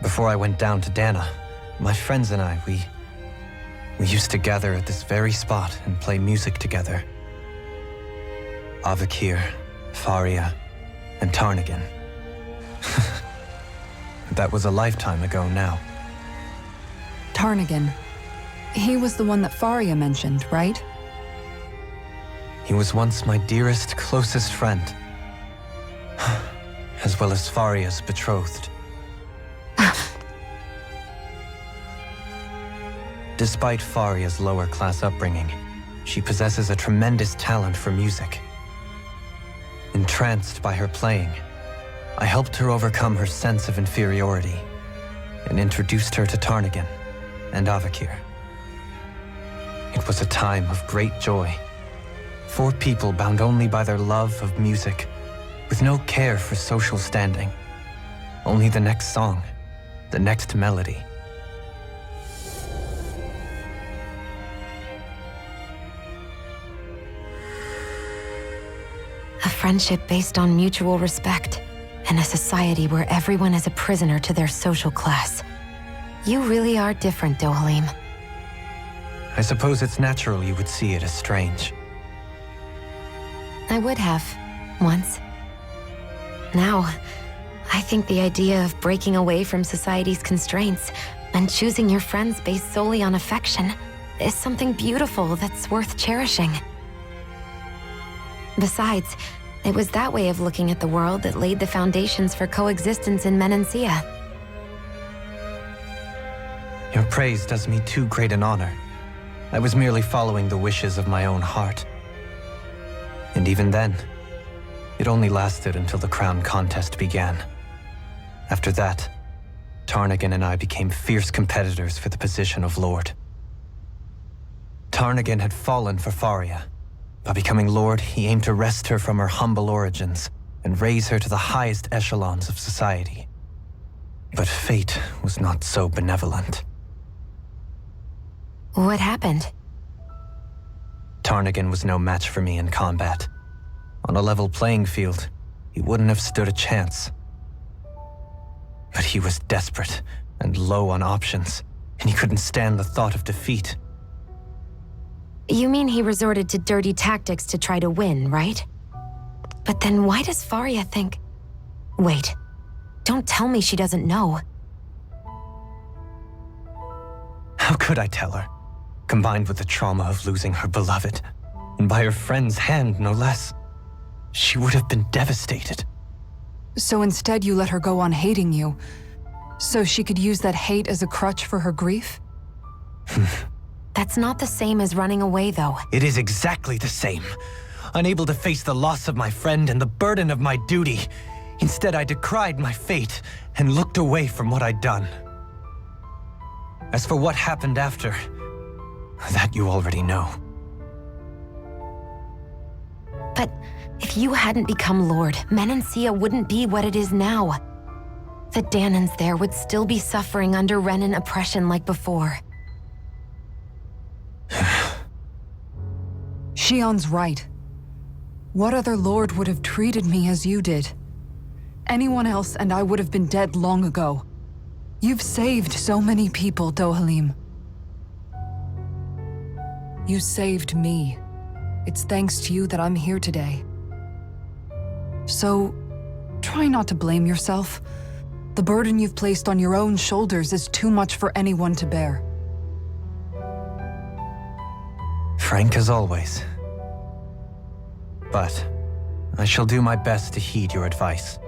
Before I went down to Dana, my friends and I, we used to gather at this very spot and play music together. Avakir, Faria, and Tarnagan. That was a lifetime ago now. Tarnagan. He was the one that Faria mentioned, right? He was once my dearest, closest friend. As well as Faria's betrothed. Despite Faria's lower-class upbringing, she possesses a tremendous talent for music. Entranced by her playing, I helped her overcome her sense of inferiority and introduced her to Tarnagan and Avakir. It was a time of great joy. 4 people bound only by their love of music, with no care for social standing. Only the next song, the next melody. A friendship based on mutual respect, and a society where everyone is a prisoner to their social class. You really are different, Dohalim. I suppose it's natural you would see it as strange. I would have, once. Now, I think the idea of breaking away from society's constraints and choosing your friends based solely on affection is something beautiful that's worth cherishing. Besides, it was that way of looking at the world that laid the foundations for coexistence in Menancia. Your praise does me too great an honor. I was merely following the wishes of my own heart. And even then, it only lasted until the crown contest began. After that, Tarnagan and I became fierce competitors for the position of Lord. Tarnagan had fallen for Faria. By becoming Lord, he aimed to wrest her from her humble origins and raise her to the highest echelons of society. But fate was not so benevolent. What happened? Tarnagan was no match for me in combat. On a level playing field, he wouldn't have stood a chance. But he was desperate and low on options, and he couldn't stand the thought of defeat. You mean he resorted to dirty tactics to try to win, right? But then why does Faria think... Wait, don't tell me she doesn't know. How could I tell her? Combined with the trauma of losing her beloved, and by her friend's hand, no less, she would have been devastated. So instead you let her go on hating you, so she could use that hate as a crutch for her grief? That's not the same as running away, though. It is exactly the same. Unable to face the loss of my friend and the burden of my duty, instead I decried my fate and looked away from what I'd done. As for what happened after, that you already know. But if you hadn't become Lord, Menancia wouldn't be what it is now. The Danans there would still be suffering under Renan oppression like before. Shionne's right. What other lord would have treated me as you did? Anyone else and I would have been dead long ago. You've saved so many people, Dohalim. You saved me. It's thanks to you that I'm here today. So, try not to blame yourself. The burden you've placed on your own shoulders is too much for anyone to bear. Frank as always. But I shall do my best to heed your advice.